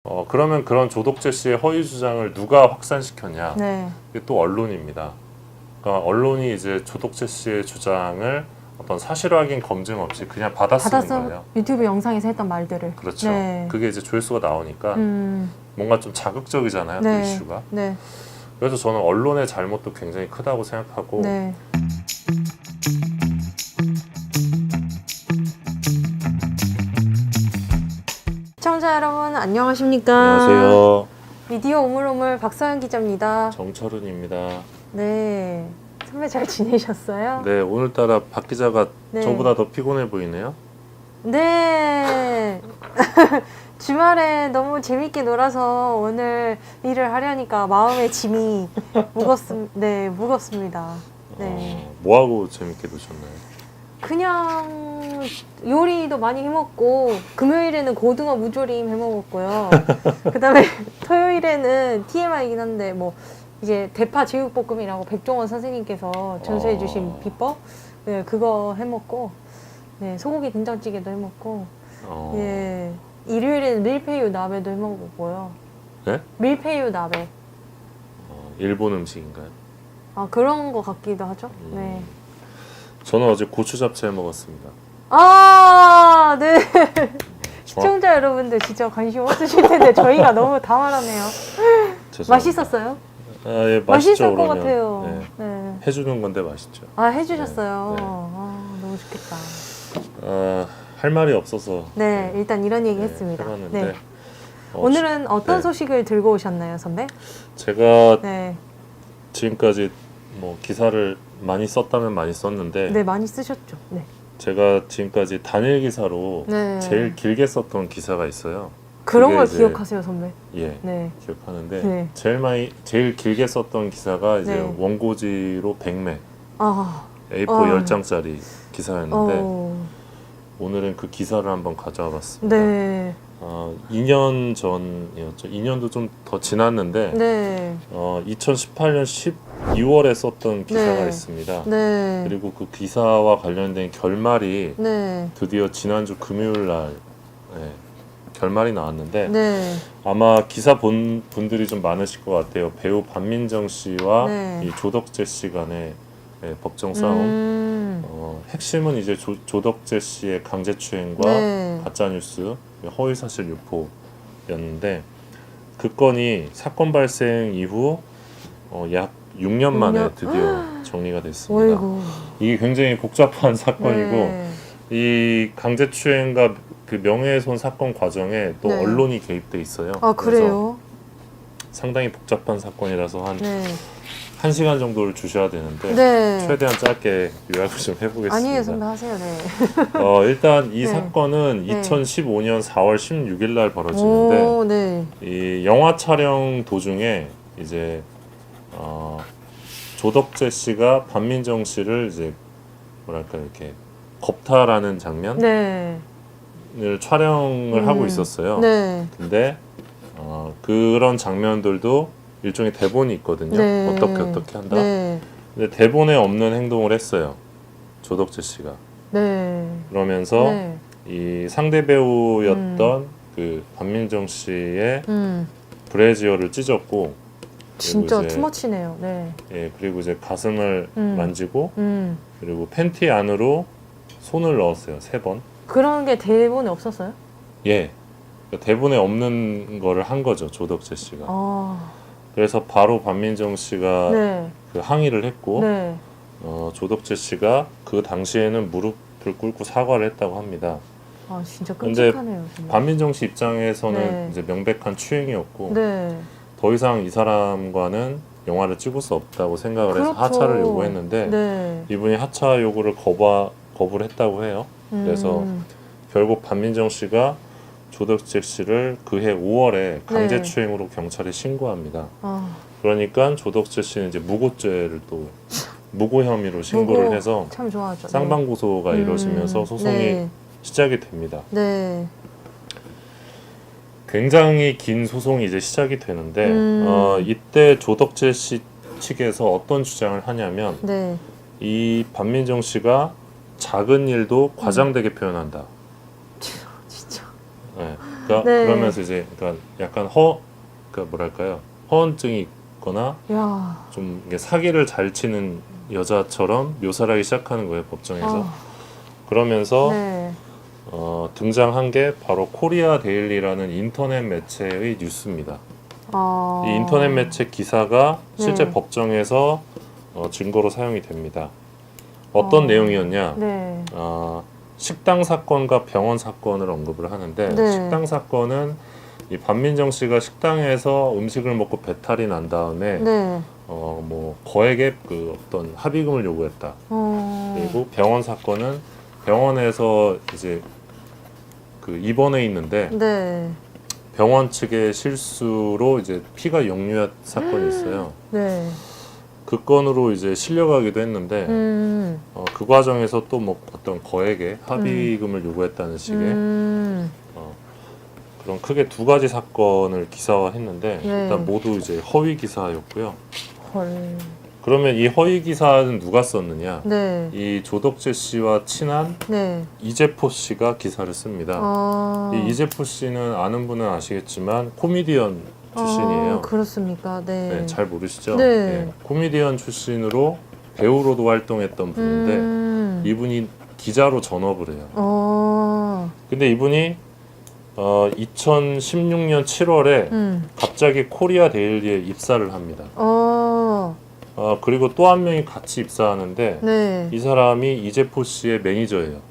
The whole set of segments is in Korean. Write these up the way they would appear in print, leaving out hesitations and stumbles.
그러면 그런 조덕재 씨의 허위 주장을 누가 확산시켰냐? 네. 이게 또 언론입니다. 그러니까 언론이 이제 조덕재 씨의 주장을 어떤 사실 확인 검증 없이 그냥 받아쓰는 거예요. 유튜브 영상에서 했던 말들을. 그렇죠. 네. 그게 이제 조회수가 나오니까 뭔가 좀 자극적이잖아요. 네. 그 이슈가. 네. 그래서 저는 언론의 잘못도 굉장히 크다고 생각하고 네. 시청자 여러분 안녕하십니까? 안녕하세요. 미디어 오물오물 박서연 기자입니다. 정철은입니다. 네. 선배 잘 지내셨어요? 네, 오늘따라 박 기자가 네. 저보다 더 피곤해 보이네요. 네. 주말에 너무 재밌게 놀아서 오늘 일을 하려니까 마음의 짐이 무겁습니다. 네. 뭐 하고 재밌게 노셨나요? 그냥 요리도 많이 해먹고 금요일에는 고등어 무조림 해먹었고요. 그다음에 토요일에는 TMI이긴 한데 뭐 이제 대파 제육볶음이라고 백종원 선생님께서 전수해주신 비법, 네, 그거 해먹고, 네, 소고기 된장찌개도 해먹고, 예, 일요일에는 밀푀유 나베도 해먹었고요. 네? 밀푀유 나베. 일본 음식인가요? 아, 그런 거 같기도 하죠. 네. 저는 어제 고추 잡채 해 먹었습니다. 아, 네. 시청자 여러분들 진짜 관심 없으실 텐데 저희가 너무 다 말하네요. 죄송합니다. 맛있었어요? 예, 맛있죠. 맛있을 것 그러면. 같아요. 네. 네. 해주는 건데 맛있죠. 아, 해주셨어요. 네. 아, 너무 좋겠다. 할 말이 없어서 네, 일단 이런 얘기 했습니다. 해봤는데 네. 오늘은 어떤 네. 소식을 들고 오셨나요, 선배? 제가 네, 지금까지 뭐 기사를 많이 썼다면 많이 썼는데 네, 많이 쓰셨죠. 네. 제가 지금까지 단일 기사로 네. 제일 길게 썼던 기사가 있어요. 그런 그게 걸 이제- 기억하세요, 선배? 예, 네. 기억하는데 네. 제일 길게 썼던 기사가 이제 네. 원고지로 100매 아, A4 어. 10장짜리 기사였는데 어, 오늘은 그 기사를 한번 가져와 봤습니다. 네, 2년 전이었죠. 2년도 좀 더 지났는데 네, 2018년 12월에 썼던 기사가 네. 있습니다. 네, 그리고 그 기사와 관련된 결말이 네, 드디어 지난주 금요일 날 결말이 나왔는데 네, 아마 기사 본 분들이 좀 많으실 것 같아요. 배우 반민정 씨와 네. 이 조덕재 씨 간의 법정 싸움. 핵심은 이제 조덕재 씨의 강제추행과 네. 가짜뉴스, 허위사실 유포였는데 그 건이 사건 발생 이후 약 6년 만에 6년? 드디어 정리가 됐습니다. 어이구. 이게 굉장히 복잡한 사건이고 네. 이 강제추행과 그 명예훼손 사건 과정에 또 네. 언론이 개입돼 있어요. 아, 그래서 그래요? 상당히 복잡한 사건이라서 한 네. 1시간 정도를 주셔야 되는데 네. 최대한 짧게 요약을 좀 해보겠습니다. 아니에요, 선배 하세요. 네. 일단 이 네. 사건은 네. 2015년 4월 16일 날 벌어지는데 오, 네. 이 영화 촬영 도중에 이제 조덕재 씨가 반민정 씨를 이제 뭐랄까 이렇게 겁탈하는 장면을 네. 촬영을 하고 있었어요. 네. 근데 그런 장면들도 일종의 대본이 있거든요. 네. 어떻게 한다. 네. 근데 대본에 없는 행동을 했어요. 조덕재 씨가. 네. 그러면서 네. 이 상대 배우였던 그 반민정 씨의 음. 브래지어를 찢었고 진짜 이제- 투머치네요. 네. 예, 그리고 이제 가슴을 음. 만지고 음. 그리고 팬티 안으로 손을 넣었어요. 3번. 그런 게 대본에 없었어요? 예. 그러니까 대본에 없는 거를 한 거죠. 조덕재 씨가. 아. 그래서 바로 반민정 씨가 네. 그 항의를 했고 네. 조덕재 씨가 그 당시에는 무릎을 꿇고 사과를 했다고 합니다. 아, 진짜 근데 끔찍하네요. 정말. 반민정 씨 입장에서는 네. 이제 명백한 추행이었고 네. 더 이상 이 사람과는 영화를 찍을 수 없다고 생각을 해서 그렇죠. 하차를 요구했는데 네. 이분이 하차 요구를 거부를 했다고 해요. 그래서 결국 반민정 씨가 조덕재 씨를 그해 5월에 강제추행으로 경찰에 신고합니다. 아, 그러니까 조덕재 씨는 이제 무고죄를 또 무고 혐의로 신고를 무고 해서 참 좋아하죠. 쌍방고소가 네. 이루어지면서 소송이 네. 시작이 됩니다. 네. 굉장히 긴 소송이 이제 시작이 되는데 이때 조덕재 씨 측에서 어떤 주장을 하냐면 네. 이 반민정 씨가 작은 일도 과장되게 표현한다. 진짜. 네. 네. 그러면서 이제 그러니까 약간 그러니까 뭐랄까요? 허언증이 있거나 야. 좀 이게 사기를 잘 치는 여자처럼 묘사를 하기 시작하는 거예요, 법정에서. 그러면서 네. 등장한 게 바로 코리아 데일리라는 인터넷 매체의 뉴스입니다. 이 인터넷 매체 기사가 실제 네. 법정에서 증거로 사용이 됩니다. 어떤 내용이었냐? 네. 식당 사건과 병원 사건을 언급을 하는데 네. 식당 사건은 이 반민정 씨가 식당에서 음식을 먹고 배탈이 난 다음에 네. 뭐 거액의 그 어떤 합의금을 요구했다. 그리고 병원 사건은 병원에서 이제 그 입원해 있는데 네. 병원 측의 실수로 이제 피가 역류한 사건이 있어요. 네. 그 건으로 이제 실려가기도 했는데 그 과정에서 또 뭐 어떤 거액의 합의금을 요구했다는 식의 그런 크게 두 가지 사건을 기사화했는데 네. 일단 모두 이제 허위 기사였고요. 헐. 그러면 이 허위 기사는 누가 썼느냐? 네. 이 조덕재 씨와 친한 네. 이재포 씨가 기사를 씁니다. 이 이재포 씨는 아는 분은 아시겠지만 코미디언 출신이에요. 그렇습니까? 네. 네, 잘 모르시죠? 네. 네, 코미디언 출신으로 배우로도 활동했던 분인데 이분이 기자로 전업을 해요. 근데 이분이 2016년 7월에 갑자기 코리아 데일리에 입사를 합니다. 그리고 또 한 명이 같이 입사하는데 네. 이 사람이 이재포 씨의 매니저예요.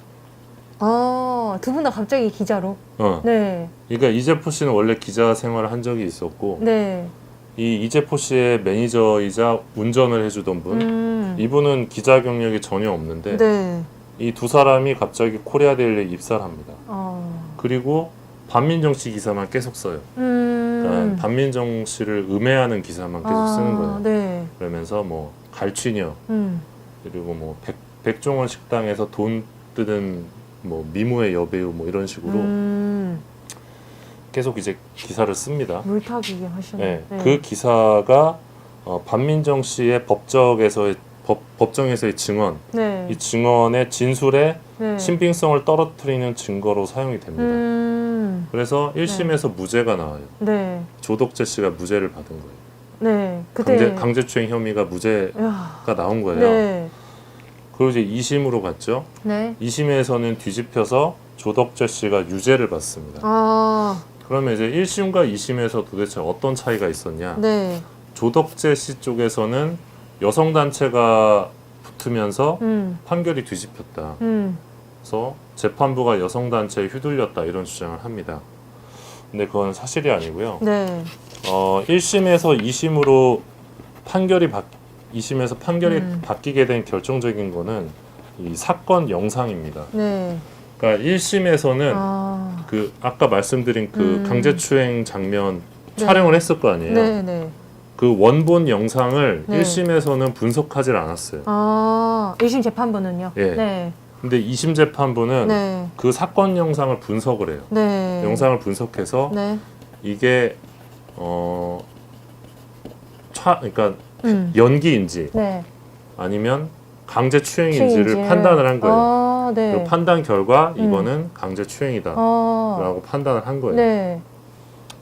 두 분 다 갑자기 기자로. 네. 그러니까 이재포 씨는 원래 기자 생활을 한 적이 있었고 네. 이 이재포 씨의 매니저이자 운전을 해주던 분 이분은 기자 경력이 전혀 없는데 네. 이 두 사람이 갑자기 코리아 데일리에 입사를 합니다. 그리고 반민정 씨 기사만 계속 써요. 그러니까 반민정 씨를 음해하는 기사만 계속 쓰는 거예요. 네. 그러면서 뭐 갈취녀 그리고 뭐 백종원 식당에서 돈 뜯은 뭐 미모의 여배우 뭐 이런 식으로 계속 이제 기사를 씁니다. 물타기 하시는. 네, 그 기사가 반민정 씨의 법정에서의 증언, 네. 이 증언의 진술에 네. 신빙성을 떨어뜨리는 증거로 사용이 됩니다. 그래서 1심에서 무죄가 나와요. 네. 조덕재 씨가 무죄를 받은 거예요. 네. 그때 강제추행 혐의가 무죄가 야. 나온 거예요. 네. 그리고 이제 2심으로 갔죠. 네. 2심에서는 뒤집혀서 조덕재 씨가 유죄를 받습니다. 그러면 이제 1심과 2심에서 도대체 어떤 차이가 있었냐? 네. 조덕재 씨 쪽에서는 여성단체가 붙으면서 판결이 뒤집혔다. 그래서 재판부가 여성단체에 휘둘렸다 이런 주장을 합니다. 근데 그건 사실이 아니고요. 네. 1심에서 2심으로 2심에서 판결이 바뀌게 된 결정적인 거는 이 사건 영상입니다. 네. 그러니까 1심에서는 그 아까 말씀드린 그 강제추행 장면 촬영을 했을 거 아니에요. 네. 네. 그 원본 영상을 네. 1심에서는 분석하지 않았어요. 1심 재판부는요? 예. 네. 근데 2심 재판부는 네. 그 사건 영상을 분석을 해요. 네. 영상을 분석해서 네. 이게 그러니까 연기인지 네. 아니면 강제추행인지를 추행인지. 판단을 한 거예요. 네. 그 판단 결과 이거는 강제추행이다 라고 판단을 한 거예요. 네.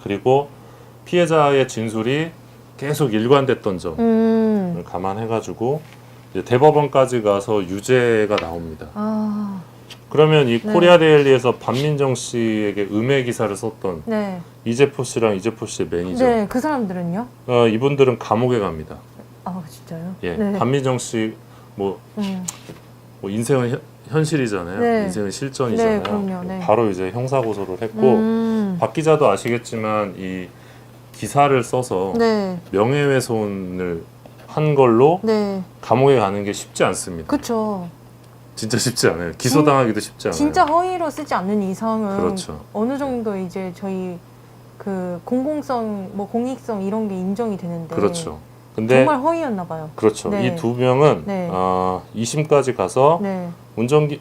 그리고 피해자의 진술이 계속 일관됐던 점을 감안해가지고 이제 대법원까지 가서 유죄가 나옵니다. 그러면 이 코리아 데일리에서 반민정 씨에게 음해 기사를 썼던 네. 이재포 씨랑 이재포 씨의 매니저 네. 그 사람들은요? 이분들은 감옥에 갑니다. 진짜요? 예, 네. 반민정 씨 뭐 인생은 현실이잖아요. 네. 인생은 실전이잖아요. 네, 그럼요. 네. 바로 이제 형사 고소를 했고 박 기자도 아시겠지만 이 기사를 써서 네. 명예훼손을 한 걸로 네. 감옥에 가는 게 쉽지 않습니다. 그렇죠. 진짜 쉽지 않아요. 기소당하기도 쉽지 않아요. 진짜 허위로 쓰지 않는 이상은 그렇죠. 어느 정도 이제 저희 그 공공성, 뭐 공익성 이런 게 인정이 되는데 그렇죠. 근데 정말 허위였나 봐요. 그렇죠. 네. 이 두 명은 네. 2심까지 가서 네.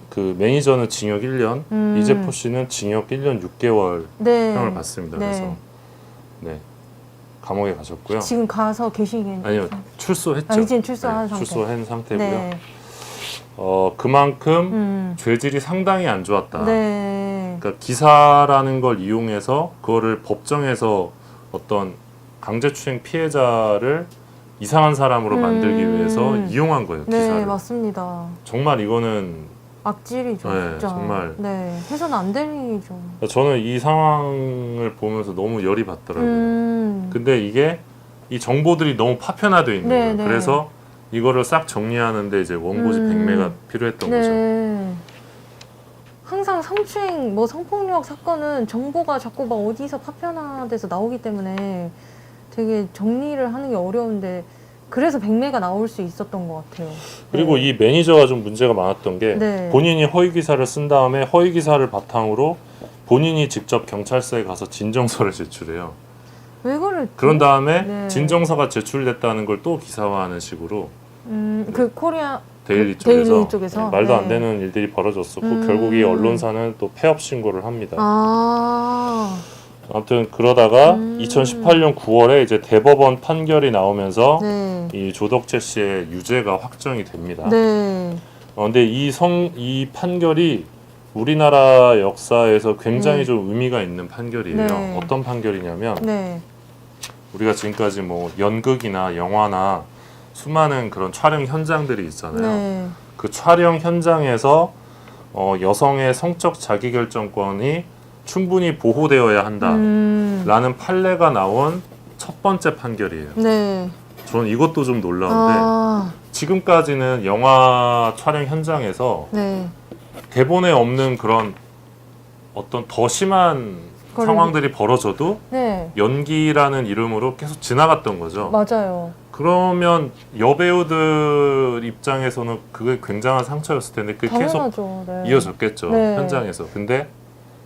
그 매니저는 징역 1년, 이재포 씨는 징역 1년 6개월 네. 형을 받습니다. 네. 그래서 네. 감옥에 가셨고요. 지금 가서 계시긴 아니요, 출소했죠. 이제 출소한 상태. 출소한 상태고요. 네. 그만큼 죄질이 상당히 안 좋았다. 네. 그러니까 기사라는 걸 이용해서 그거를 법정에서 어떤 강제추행 피해자를 이상한 사람으로 만들기 위해서 이용한 거예요. 네, 기사를. 맞습니다. 정말 이거는 악질이죠, 네, 진짜. 정말. 네, 해서는 안 될 일이죠. 저는 이 상황을 보면서 너무 열이 받더라고요. 근데 이게 이 정보들이 너무 파편화되어 있는 네, 거예요. 네. 그래서 이거를 싹 정리하는데 이제 원고지 100매가 필요했던 거죠. 네. 항상 성추행, 뭐 성폭력 사건은 정보가 자꾸 막 어디서 파편화돼서 나오기 때문에 되게 정리를 하는 게 어려운데 그래서 100매가 나올 수 있었던 것 같아요. 그리고 이 매니저가 좀 문제가 많았던 게 네. 본인이 허위 기사를 쓴 다음에 허위 기사를 바탕으로 본인이 직접 경찰서에 가서 진정서를 제출해요. 왜 그랬지? 그런 다음에 네. 진정서가 제출됐다는 걸 또 기사화하는 식으로 그 코리아 데일리 데일리 쪽에서, 쪽에서? 말도 안 네. 되는 일들이 벌어졌었고 결국 이 언론사는 또 폐업 신고를 합니다. 아무튼 그러다가 2018년 9월에 이제 대법원 판결이 나오면서 네. 이 조덕재 씨의 유죄가 확정이 됩니다. 네. 근데 이 판결이 우리나라 역사에서 굉장히 좀 의미가 있는 판결이에요. 네. 어떤 판결이냐면 네. 우리가 지금까지 뭐 연극이나 영화나 수많은 그런 촬영 현장들이 있잖아요. 네. 그 촬영 현장에서 여성의 성적 자기결정권이 충분히 보호되어야 한다라는 판례가 나온 첫 번째 판결이에요. 네. 저는 이것도 좀 놀라운데 지금까지는 영화 촬영 현장에서 네. 대본에 없는 그런 어떤 더 심한 상황들이 벌어져도 네. 연기라는 이름으로 계속 지나갔던 거죠. 맞아요. 그러면 여배우들 입장에서는 그게 굉장한 상처였을 텐데 그게 계속 당연하죠. 네. 이어졌겠죠. 네. 현장에서. 근데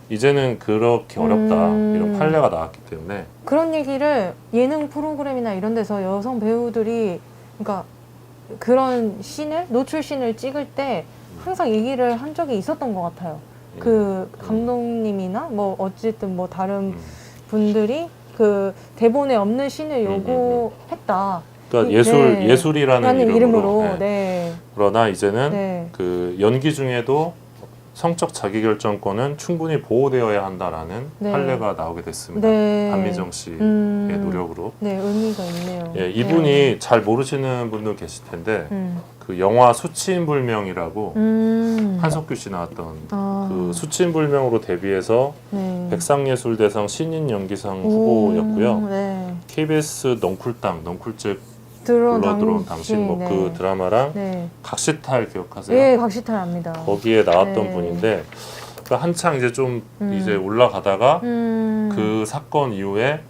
이제는 그렇게 어렵다 이런 판례가 나왔기 때문에 그런 얘기를 예능 프로그램이나 이런 데서 여성 배우들이 그러니까 그런 씬을 노출 씬을 찍을 때 항상 얘기를 한 적이 있었던 것 같아요. 그 감독님이나 뭐 어쨌든 뭐 다른 분들이 그 대본에 없는 씬을 요구했다. 그러니까 네. 예술이라는 라는 이름으로. 네. 네. 그러나 이제는 네. 그 연기 중에도 성적 자기결정권은 충분히 보호되어야 한다라는 네. 판례가 나오게 됐습니다. 네. 안미정 씨의 노력으로. 네, 의미가 있네요. 예, 이분이 네. 잘 모르시는 분도 계실 텐데 그 영화 수치인불명이라고 한석규 씨 나왔던 그 수치인불명으로 데뷔해서 네. 백상예술대상 신인 연기상 후보였고요. 네. KBS 넝쿨땅, 넝쿨집 들어온 불러들어온 당신 뭐 그 드라마랑 네. 각시탈 기억하세요? 예, 각시탈 압니다. 거기에 나왔던 네. 분인데 그 한창 이제 좀 이제 올라가다가 그 그 사건 이후에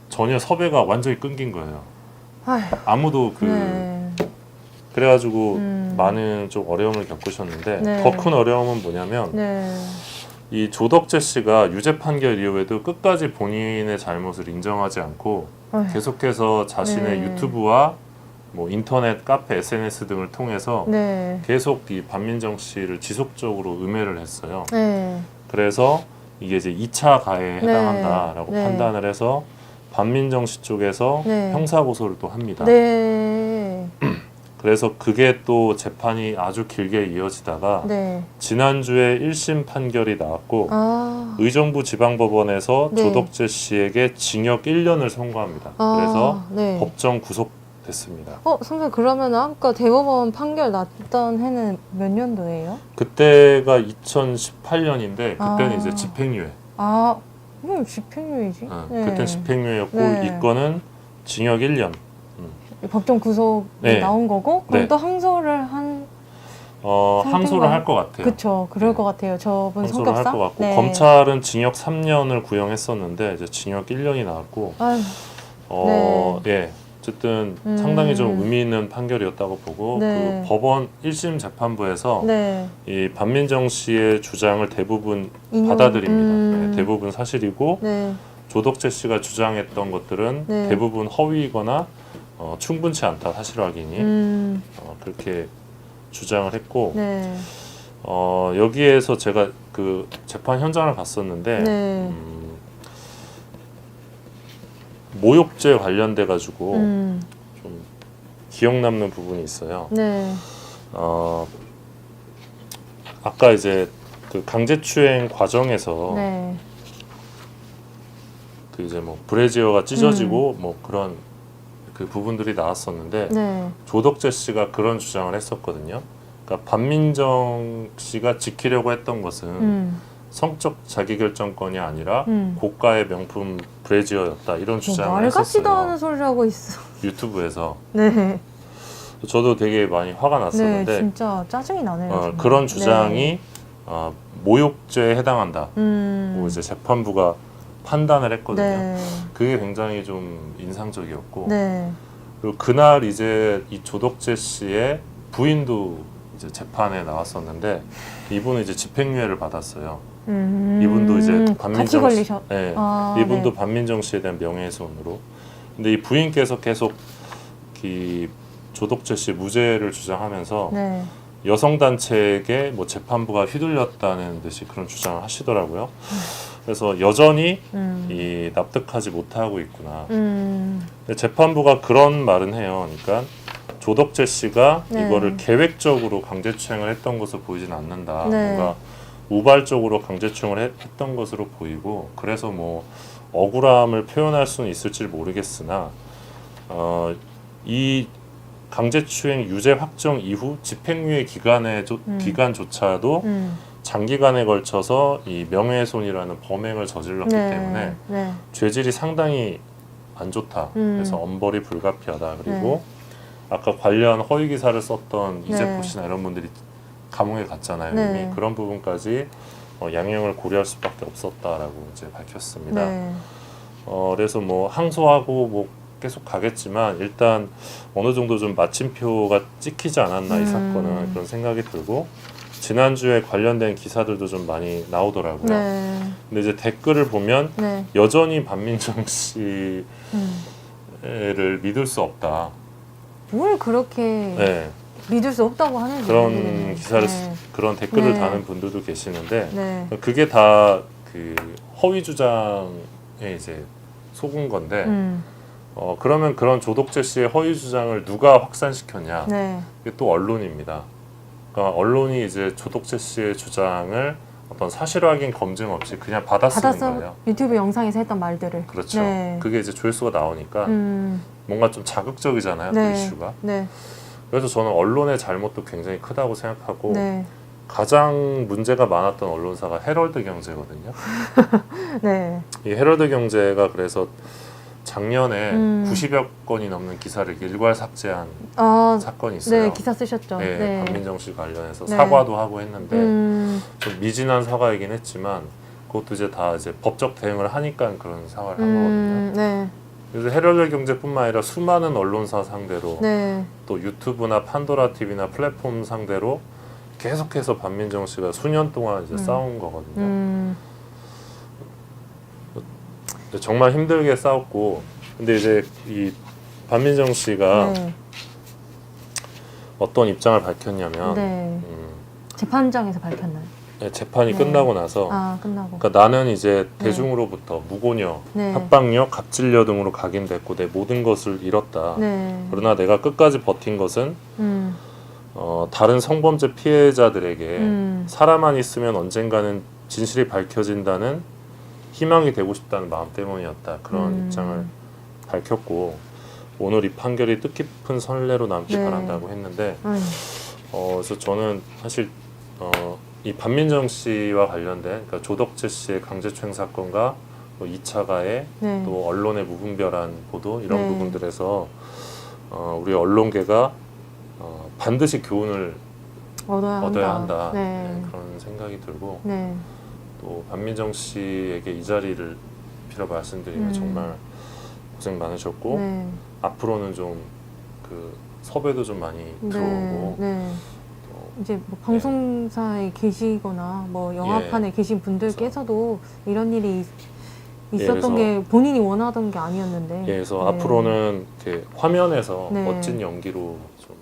전혀 섭외가 완전히 끊긴 거예요. 아휴, 아무도 그 네. 그래가지고 많은 좀 어려움을 겪으셨는데 네. 더 큰 어려움은 뭐냐면 네. 이 조덕재 씨가 유죄 판결 이후에도 끝까지 본인의 잘못을 인정하지 않고 아휴. 계속해서 자신의 네. 유튜브와 뭐 인터넷, 카페, SNS 등을 통해서 네. 계속 이 반민정 씨를 지속적으로 음해를 했어요. 네. 그래서 이게 이제 2차 가해에 네. 해당한다라고 네. 판단을 해서 반민정 씨 쪽에서 네. 형사고소를 또 합니다. 네. 그래서 그게 또 재판이 아주 길게 이어지다가 네. 지난주에 1심 판결이 나왔고 의정부 지방법원에서 네. 조덕재 씨에게 징역 1년을 선고합니다. 그래서 네. 법정 구속됐습니다. 선생님 그러면 아까 대법원 판결 났던 해는 몇 년도예요? 그때가 2018년인데 그때는 이제 집행유예. 이건 집행유예지. 네. 그때는 집행유예였고 네. 이 건은 징역 1년. 법정 구속이 네. 나온 거고 그럼 네. 또 항소를 한 항소를 할 것 같아요. 그쵸 그럴 네. 것 같아요. 저분 항소를 할 성격상 것 같고 네. 검찰은 징역 3년을 구형했었는데 이제 징역 1년이 나왔고 아휴, 예 어쨌든 상당히 좀 의미 있는 판결이었다고 보고 네. 그 법원 1심 재판부에서 네. 이 반민정 씨의 주장을 대부분 받아들입니다. 네, 대부분 사실이고 네. 조덕재 씨가 주장했던 것들은 네. 대부분 허위이거나 충분치 않다 사실 확인이 그렇게 주장을 했고 네. 여기에서 제가 그 재판 현장을 갔었는데 네. 모욕죄 관련돼 가지고 음. 좀 기억 남는 부분이 있어요. 네. 아까 이제 그 강제추행 과정에서 네. 그 이제 뭐 브래지어가 찢어지고 뭐 그런 그 부분들이 나왔었는데 네. 조덕재 씨가 그런 주장을 했었거든요. 그러니까 반민정 씨가 지키려고 했던 것은 성적 자기결정권이 아니라 고가의 명품 브래지어였다 이런 주장을 말 같지도 않은 했었어요. 소리를 하고 있어. 유튜브에서. 네. 저도 되게 많이 화가 네, 났었는데 진짜 짜증이 나네요. 정말. 그런 주장이 네. 모욕죄에 해당한다. 뭐 이제 재판부가 판단을 했거든요. 네. 그게 굉장히 좀 인상적이었고 네. 그리고 그날 이제 이 조덕재 씨의 부인도 이제 재판에 나왔었는데 이분은 이제 집행유예를 받았어요. 이분도 이제 같이 반민정 씨, 걸리셨. 네, 아, 이분도 네. 반민정 씨에 대한 명예훼손으로. 근데 이 부인께서 계속 이 조덕재 씨 무죄를 주장하면서 네. 여성 단체에게 뭐 재판부가 휘둘렸다는 듯이 그런 주장을 하시더라고요. 그래서 여전히 이 납득하지 못하고 있구나. 근데 재판부가 그런 말은 해요. 그러니까 조덕재 씨가 네. 이거를 계획적으로 강제추행을 했던 것으로 보이진 않는다. 네. 뭔가 우발적으로 강제추행을 했던 것으로 보이고 그래서 뭐 억울함을 표현할 수는 있을지 모르겠으나 이 강제추행 유죄 확정 이후 집행유예 기간조차도 장기간에 걸쳐서 이 명예훼손이라는 범행을 저질렀기 네. 때문에 네. 죄질이 상당히 안 좋다. 그래서 엄벌이 불가피하다. 그리고 아까 관련 허위 기사를 썼던 이재포 씨나 이런 분들이 감옥에 갔잖아요. 네. 이미 그런 부분까지 양형을 고려할 수밖에 없었다라고 이제 밝혔습니다. 네. 그래서 뭐 항소하고 뭐 계속 가겠지만 일단 어느 정도 좀 마침표가 찍히지 않았나 이 사건은 그런 생각이 들고 지난주에 관련된 기사들도 좀 많이 나오더라고요. 네. 근데 이제 댓글을 보면 네. 여전히 반민정 씨를 믿을 수 없다. 뭘 그렇게 네. 믿을 수 없다고 하는지 그런 모르겠네요. 기사를 네. 그런 댓글을 네. 다는 분들도 계시는데 네. 그게 다 그 허위 주장에 이제 속은 건데 그러면 그런 조덕재 씨의 허위 주장을 누가 확산시켰냐? 네. 이게 또 언론입니다. 그러니까 언론이 이제 조덕재 씨의 주장을 어떤 사실 확인 검증 없이 그냥 받아쓰는 거예요. 유튜브 영상에서 했던 말들을. 그렇죠. 네. 그게 이제 조회수가 나오니까 뭔가 좀 자극적이잖아요. 네. 그 이슈가. 네. 그래서 저는 언론의 잘못도 굉장히 크다고 생각하고 네. 가장 문제가 많았던 언론사가 헤럴드 경제거든요. 네. 이 헤럴드 경제가 그래서 작년에 90여 건이 넘는 기사를 일괄 삭제한 사건이 있어요. 네, 기사 쓰셨죠. 네, 네. 반민정 씨 관련해서 네. 사과도 하고 했는데 좀 미진한 사과이긴 했지만 그것도 이제 다 이제 법적 대응을 하니까 그런 사과를 한 거거든요. 네. 그래서 헤럴드 경제뿐만 아니라 수많은 언론사 상대로 네. 또 유튜브나 판도라 TV나 플랫폼 상대로 계속해서 반민정 씨가 수년 동안 이제 싸운 거거든요. 정말 힘들게 싸웠고, 근데 이제 이 반민정 씨가 네. 어떤 입장을 밝혔냐면 네. 재판장에서 밝혔나요? 재판이 네. 끝나고 나서 끝나고. 그러니까 나는 이제 대중으로부터 무고녀, 네. 합방녀, 갑질녀 등으로 각인됐고 내 모든 것을 잃었다. 네. 그러나 내가 끝까지 버틴 것은 다른 성범죄 피해자들에게 사람만 있으면 언젠가는 진실이 밝혀진다는 희망이 되고 싶다는 마음 때문이었다. 그런 입장을 밝혔고 오늘 이 판결이 뜻깊은 선례로 남길 네. 바란다고 했는데 그래서 저는 사실 이 반민정 씨와 관련된 그러니까 조덕재 씨의 강제추행 사건과 또 2차 가해 네. 또 언론의 무분별한 보도 이런 네. 부분들에서 우리 언론계가 반드시 교훈을 얻어야 한다. 네. 네, 그런 생각이 들고 네. 또 반민정 씨에게 이 자리를 빌어 말씀드리면 정말 고생 많으셨고 네. 앞으로는 좀 그 섭외도 좀 많이 들어오고 네. 이제 뭐 방송사에 계시거나 뭐 영화판에 계신 분들께서도 이런 일이 있었던 그래서- 게 본인이 원하던 게 아니었는데. 예, 그래서 네. 앞으로는 이렇게 화면에서 네. 멋진 연기로 좀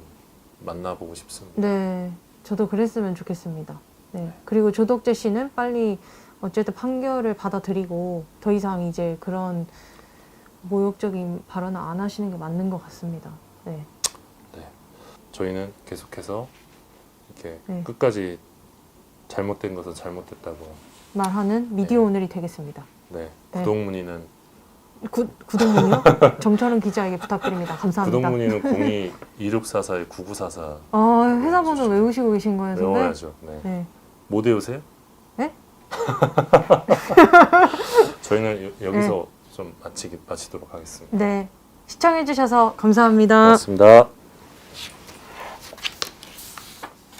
만나보고 싶습니다. 네, 저도 그랬으면 좋겠습니다. 네. 그리고 조덕재 씨는 빨리 어쨌든 판결을 받아들이고 더 이상 이제 그런 모욕적인 발언을 안 하시는 게 맞는 것 같습니다. 네. 저희는 계속해서 이렇게 네. 끝까지 잘못된 것은 잘못됐다고. 말하는 미디어 오늘이 되겠습니다. 네. 네. 구독 문의는 구독문이요? 정철은 기자에게 부탁드립니다. 감사합니다. 구독 문의는 02-2644-9944 회사 번호 외우시고 계신 거예요, 선배? 외워야죠. 네. 네. 못 외우세요? 네? 저희는 여기서 좀 마치도록 하겠습니다. 네. 시청해주셔서 감사합니다. 고맙습니다.